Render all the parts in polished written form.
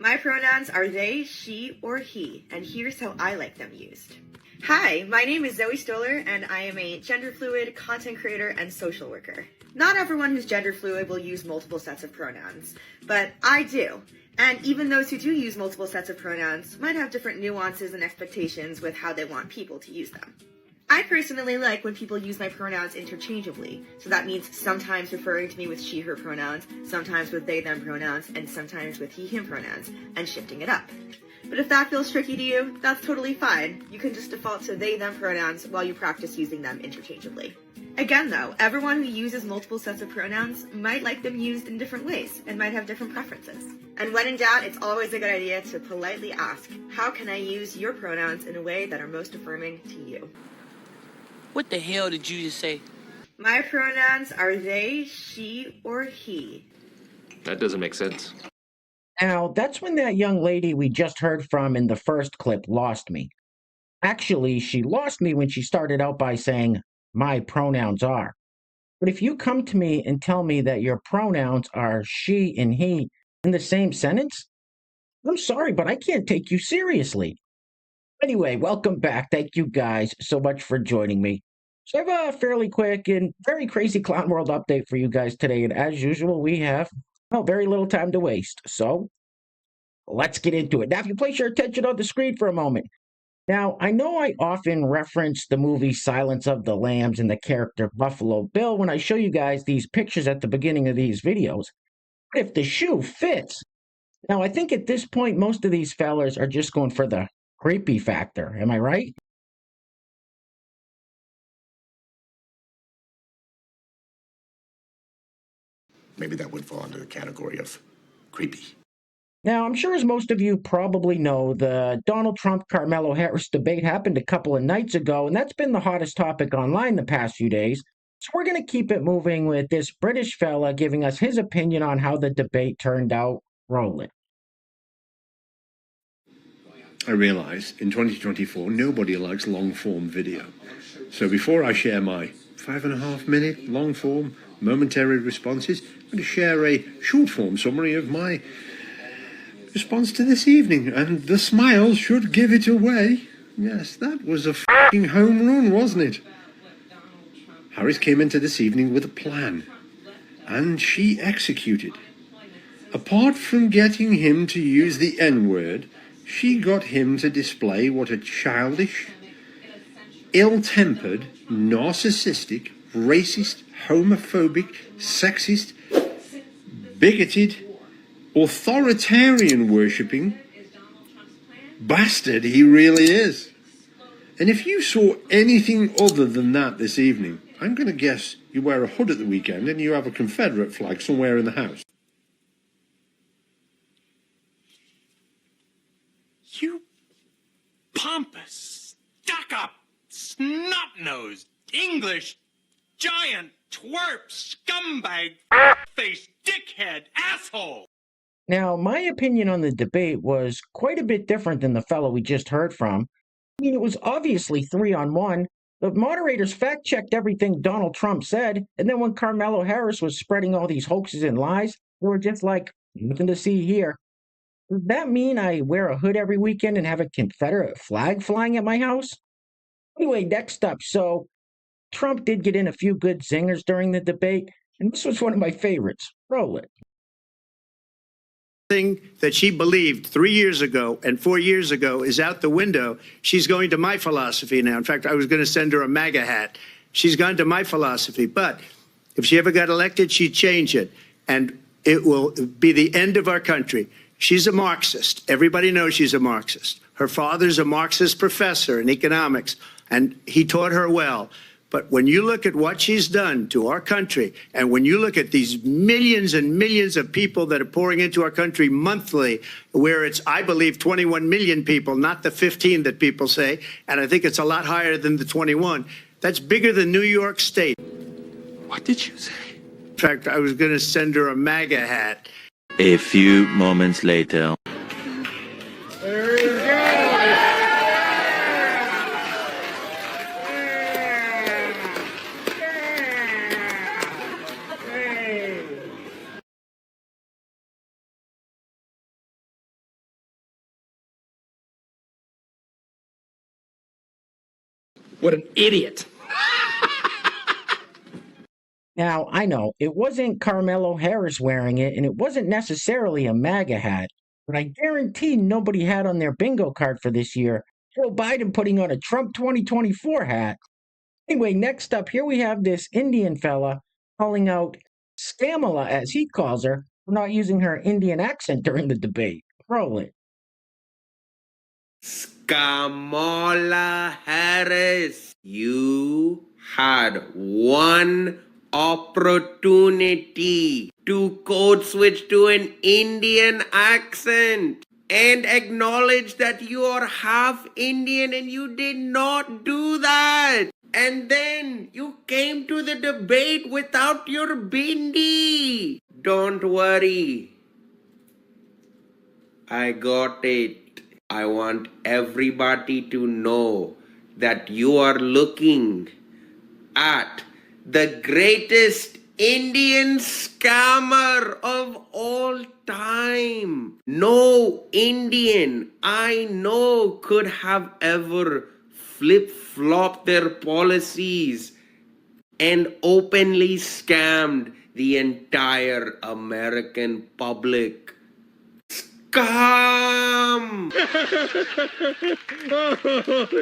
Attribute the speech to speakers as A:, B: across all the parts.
A: My pronouns are they, she, or he, and here's how I like them used. Hi, my name is Zoe Stoller, and I am a gender fluid content creator and social worker. Not everyone who's gender fluid will use multiple sets of pronouns, but I do. And even those who do use multiple sets of pronouns might have different nuances and expectations with how they want people to use them. I personally like when people use my pronouns interchangeably, so that means sometimes referring to me with she, her pronouns, sometimes with they, them pronouns, and sometimes with he, him pronouns, and shifting it up. But if that feels tricky to you, that's totally fine. You can just default to they, them pronouns while you practice using them interchangeably. Again though, everyone who uses multiple sets of pronouns might like them used in different ways and might have different preferences. And when in doubt, it's always a good idea to politely ask, how can I use your pronouns in a way that are most affirming to you?
B: What the hell did you just say?
A: My pronouns are they, she, or he.
C: That doesn't make sense.
D: Now, that's when that young lady we just heard from in the first clip lost me. Actually, she lost me when she started out by saying, my pronouns are. But if you come to me and tell me that your pronouns are she and he in the same sentence, I'm sorry, but I can't take you seriously. Anyway, welcome back. Thank you guys so much for joining me. So I have a fairly quick and very crazy clown world update for you guys today. And as usual, we have, well, very little time to waste. So let's get into it. Now, if you place your attention on the screen for a moment. Now, I know I often reference the movie Silence of the Lambs and the character Buffalo Bill when I show you guys these pictures at the beginning of these videos. But if the shoe fits. Now, I think at this point, most of these fellas are just going for the creepy factor. Am I right?
E: Maybe that would fall under the category of creepy.
D: Now, I'm sure as most of you probably know, the Donald Trump-Carmelo Harris debate happened a couple of nights ago, and that's been the hottest topic online the past few days. So we're going to keep it moving with this British fella giving us his opinion on how the debate turned out. Roll it.
F: I realise in 2024 nobody likes long-form video. So before I share my 5.5-minute long-form momentary responses, I'm going to share a short-form summary of my response to this evening, and the smiles should give it away. Yes, that was a f***ing home run, wasn't it? Harris came into this evening with a plan, and she executed. Apart from getting him to use the N-word, she got him to display what a childish, ill-tempered, narcissistic, racist, homophobic, sexist, bigoted, authoritarian-worshipping bastard he really is. And if you saw anything other than that this evening, I'm going to guess you wear a hood at the weekend and you have a Confederate flag somewhere in the house.
G: You pompous, stuck-up, snot-nosed, English, giant, twerp, scumbag, face, dickhead, asshole!
D: Now, my opinion on the debate was quite a bit different than the fellow we just heard from. I mean, it was obviously 3-on-1. The moderators fact-checked everything Donald Trump said, and then when Carmelo Harris was spreading all these hoaxes and lies, they were just like, nothing to see here. Does that mean I wear a hood every weekend and have a Confederate flag flying at my house? Anyway, next up, so Trump did get in a few good zingers during the debate, and this was one of my favorites. Roll it.
H: Thing that she believed 3 years ago and 4 years ago is out the window. She's going to my philosophy now. In fact, I was going to send her a MAGA hat. She's gone to my philosophy. But if she ever got elected, she'd change it. And it will be the end of our country. She's a Marxist. Everybody knows she's a Marxist. Her father's a Marxist professor in economics, and he taught her well. But when you look at what she's done to our country, and when you look at these millions and millions of people that are pouring into our country monthly, where it's, I believe, 21 million people, not the 15 that people say, and I think it's a lot higher than the 21, that's bigger than New York State.
G: What did you say?
H: In fact, I was going to send her a MAGA hat.
I: A few moments later.
G: What an idiot.
D: Now, I know it wasn't Carmelo Harris wearing it, and it wasn't necessarily a MAGA hat, but I guarantee nobody had on their bingo card for this year Joe Biden putting on a Trump 2024 hat. Anyway, next up, here we have this Indian fella calling out Scamala, as he calls her, for not using her Indian accent during the debate. Roll it.
J: Kamala Harris, you had one opportunity to code switch to an Indian accent and acknowledge that you are half Indian, and you did not do that. And then you came to the debate without your bindi. Don't worry. I got it. I want everybody to know that you are looking at the greatest Indian scammer of all time. No Indian I know could have ever flip-flopped their policies and openly scammed the entire American public. Scam!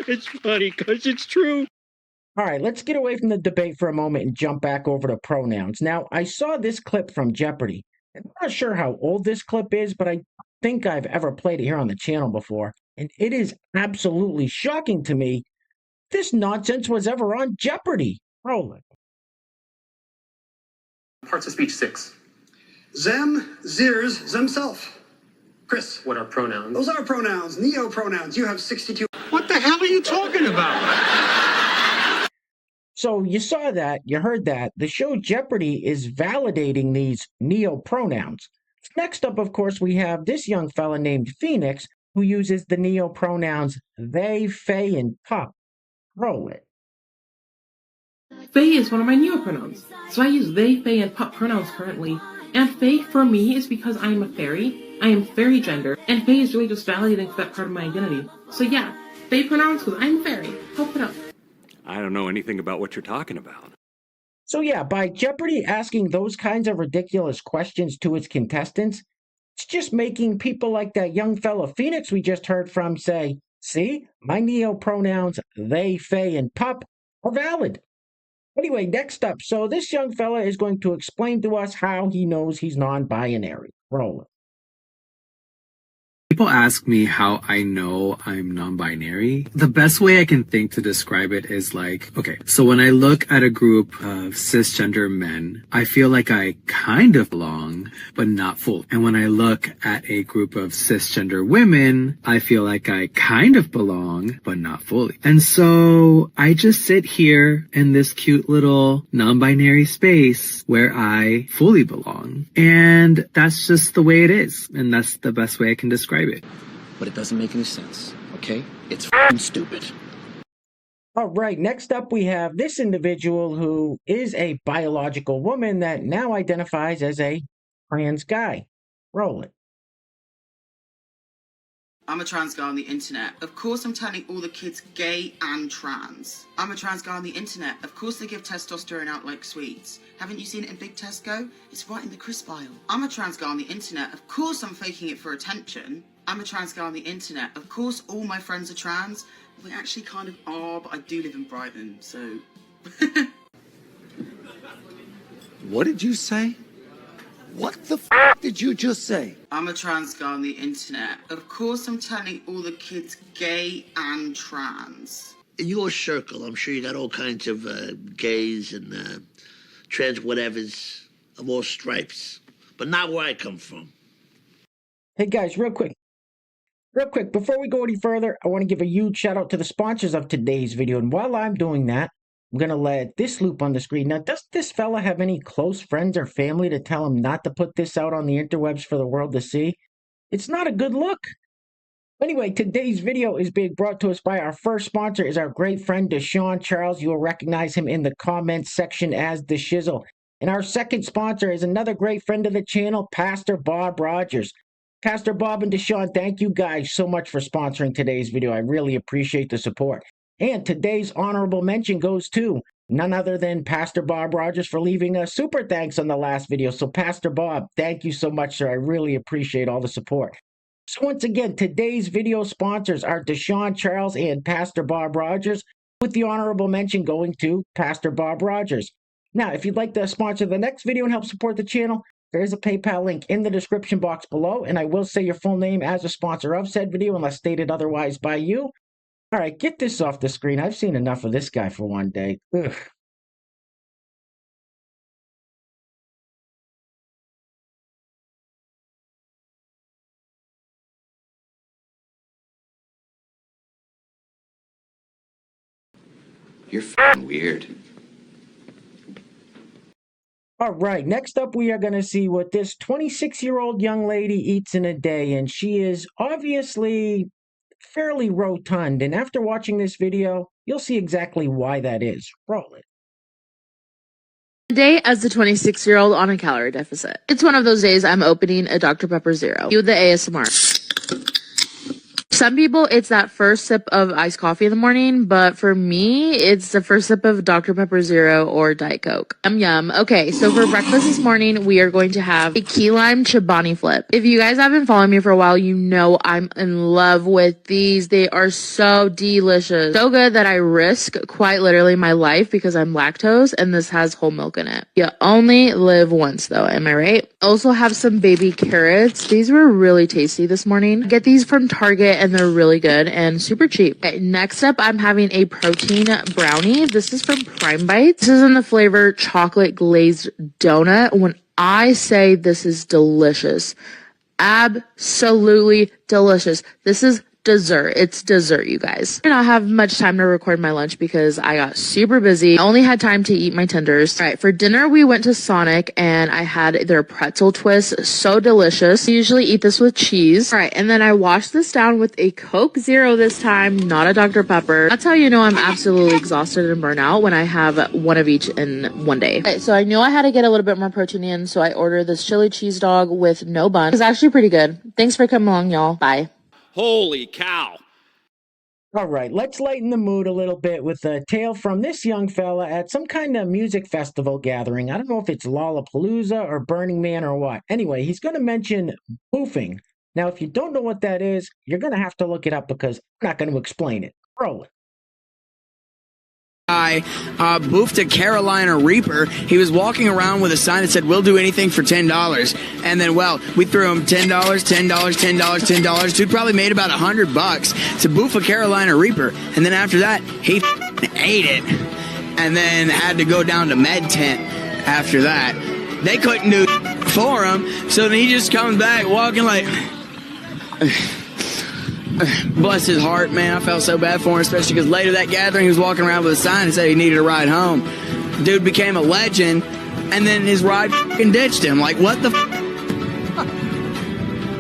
F: It's funny because it's true.
D: All right, let's get away from the debate for a moment and jump back over to pronouns. Now, I saw this clip from Jeopardy. I'm not sure how old this clip is, but I think I've ever played it here on the channel before. And it is absolutely shocking to me this nonsense was ever on Jeopardy. Roll it.
C: Parts of speech 6.
K: Them, theirs, themself. Chris.
C: What are pronouns?
K: Those are pronouns, neopronouns. You have 62.
F: What the hell are you talking about?
D: So you saw that, you heard that. The show Jeopardy is validating these neopronouns. Next up, of course, we have this young fella named Phoenix who uses the neopronouns they, fey, and pup. Roll it.
L: Fae is one of my neopronouns, so I use they, fae, and pup pronouns currently. And fae for me is because I am a fairy, I am fairy gender, and fae is really just validating for that part of my identity. So yeah, fae pronouns because I'm a fairy. Help it up.
G: I don't know anything about what you're talking about.
D: So yeah, by Jeopardy asking those kinds of ridiculous questions to its contestants, it's just making people like that young fella Phoenix we just heard from say, see, my neopronouns they, fey, and pup are valid. Anyway, next up, so this young fella is going to explain to us how he knows he's non-binary. Roll it.
M: People ask me how I know I'm non-binary. The best way I can think to describe it is like, okay, so when I look at a group of cisgender men, I feel like I kind of belong, but not fully. And when I look at a group of cisgender women, I feel like I kind of belong, but not fully. And so I just sit here in this cute little non-binary space where I fully belong. And that's just the way it is. And that's the best way I can describe it.
N: But it doesn't make any sense, okay? It's f***ing stupid.
D: All right, next up we have this individual who is a biological woman that now identifies as a trans guy. Roll it.
O: I'm a trans guy on the internet. Of course I'm telling all the kids gay and trans. I'm a trans guy on the internet. Of course they give testosterone out like sweets. Haven't you seen it in Big Tesco? It's right in the crisp aisle. I'm a trans guy on the internet. Of course I'm faking it for attention. I'm a trans guy on the internet. Of course all my friends are trans. We actually kind of are, but I do live in Brighton, so...
N: What did you say? What the f*** did you just say?
O: I'm a trans guy on the internet. Of course I'm telling all the kids gay and trans.
P: In your circle, I'm sure you got all kinds of gays and trans whatevers of all stripes. But not where I come from.
D: Hey guys, real quick, before we go any further, I want to give a huge shout out to the sponsors of today's video. And while I'm doing that, I'm going to let this loop on the screen. Now, does this fella have any close friends or family to tell him not to put this out on the interwebs for the world to see? It's not a good look. Anyway, today's video is being brought to us by our first sponsor is our great friend Deshaun Charles. You will recognize him in the comments section as The Shizzle. And our second sponsor is another great friend of the channel, Pastor Bob Rogers. Pastor Bob and Deshaun, thank you guys so much for sponsoring today's video. I really appreciate the support. And today's honorable mention goes to none other than Pastor Bob Rogers for leaving a super thanks on the last video. So Pastor Bob, thank you so much, sir. I really appreciate all the support. So once again, today's video sponsors are Deshaun Charles and Pastor Bob Rogers, with the honorable mention going to Pastor Bob Rogers. Now, if you'd like to sponsor the next video and help support the channel, there is a PayPal link in the description box below, and I will say your full name as a sponsor of said video unless stated otherwise by you. All right, get this off the screen. I've seen enough of this guy for one day. Ugh.
N: You're f***ing weird.
D: All right, next up we are going to see what this 26-year-old young lady eats in a day, and she is obviously fairly rotund, and after watching this video, you'll see exactly why that is. Roll it.
Q: Today as a 26-year-old on a calorie deficit. It's one of those days I'm opening a Dr. Pepper Zero. Cue the ASMR. Some people, it's that first sip of iced coffee in the morning, but for me, it's the first sip of Dr. Pepper Zero or Diet Coke. Yum yum. Okay, so for breakfast this morning, we are going to have a key lime Chobani flip. If you guys have been following me for a while, you know I'm in love with these. They are so delicious. So good that I risk quite literally my life because I'm lactose and this has whole milk in it. You only live once though, am I right? Also have some baby carrots. These were really tasty this morning. Get these from Target and they're really good and super cheap. Okay, next up, I'm having a protein brownie. This is from Prime Bites. This is in the flavor chocolate glazed donut. When I say this is delicious, absolutely delicious. This is dessert. It's dessert, you guys. I did not have much time to record my lunch because I got super busy. I only had time to eat my tenders. All right, for dinner, we went to Sonic and I had their pretzel twist. So delicious. I usually eat this with cheese. All right, and then I washed this down with a Coke Zero this time, not a Dr. Pepper. That's how you know I'm absolutely exhausted and burnt out when I have one of each in one day. Okay, so I knew I had to get a little bit more protein in, so I ordered this chili cheese dog with no bun. It's actually pretty good. Thanks for coming along, y'all. Bye.
G: Holy cow.
D: All right, let's lighten the mood a little bit with a tale from this young fella at some kind of music festival gathering. I don't know if it's Lollapalooza or Burning Man or what. Anyway, he's going to mention boofing. Now, if you don't know what that is, you're going to have to look it up because I'm not going to explain it. Roll it.
R: I boofed a Carolina Reaper. He was walking around with a sign that said, "We'll do anything for $10. And then, well, we threw him $10, $10, $10, $10. Dude probably made about $100 to boof a Carolina Reaper. And then after that, he ate it. And then had to go down to Med Tent after that. They couldn't do for him. So then he just comes back walking like... Bless his heart, man. I felt so bad for him, especially because later that gathering, he was walking around with a sign that said he needed a ride home. Dude became a legend, and then his ride f***ing ditched him. Like, what the f***?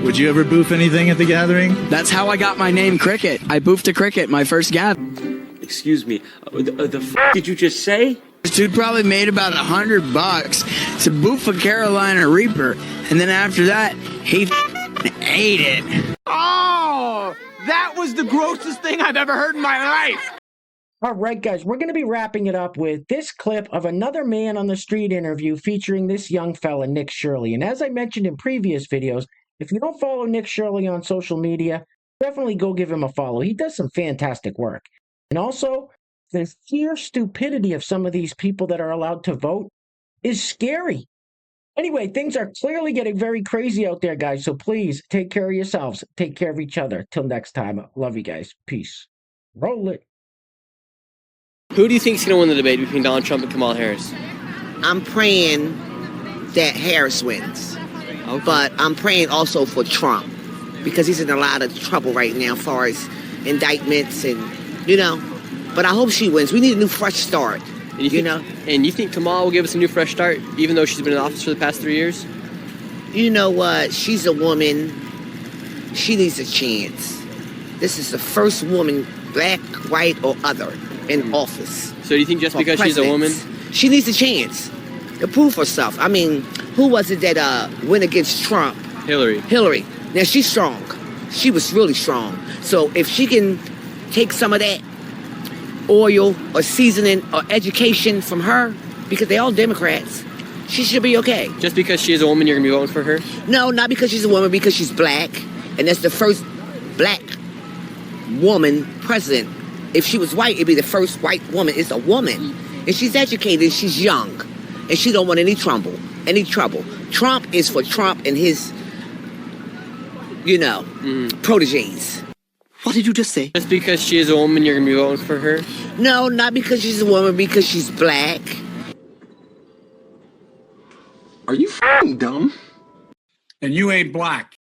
S: Would you ever boof anything at the gathering?
R: That's how I got my name, Cricket. I boofed a cricket my first gathering.
G: Excuse me, the f*** did you just say?
R: This dude probably made about $100 to boof a Carolina Reaper, and then after that, he ate it.
N: Oh, that was the grossest thing I've ever heard in my life.
D: All right, guys, we're going to be wrapping it up with this clip of another man on the street interview featuring this young fella, Nick Shirley. And as I mentioned in previous videos, if you don't follow Nick Shirley on social media, definitely go give him a follow. He does some fantastic work. And also, the sheer stupidity of some of these people that are allowed to vote is scary. Anyway, things are clearly getting very crazy out there, guys. So please take care of yourselves. Take care of each other. Till next time. Love you guys. Peace. Roll it.
B: Who do you think's going to win the debate between Donald Trump and Kamala Harris?
T: I'm praying that Harris wins. Okay. But I'm praying also for Trump because he's in a lot of trouble right now as far as indictments and, you know. But I hope she wins. We need a new fresh start.
B: And you think Kamala will give us a new fresh start, even though she's been in office for the past 3 years?
T: You know what? She's a woman. She needs a chance. This is the first woman, black, white, or other, in office.
B: So do you think just because she's a woman?
T: She needs a chance to prove herself. I mean, who was it that went against Trump?
B: Hillary.
T: Hillary. Now, she's strong. She was really strong. So if she can take some of that oil or seasoning or education from her, because they're all Democrats, she should be okay.
B: Just because she is a woman, you're going to be voting for her?
T: No, not because she's a woman, because she's black. And that's the first black woman president. If she was white, it'd be the first white woman. It's a woman. And she's educated, she's young. And she don't want any trouble. Trump is for Trump and his, proteges.
N: What did you just say?
B: Just because she is a woman, you're going to be voting for her?
T: No, not because she's a woman, because she's black.
N: Are you f***ing dumb?
U: And you ain't black.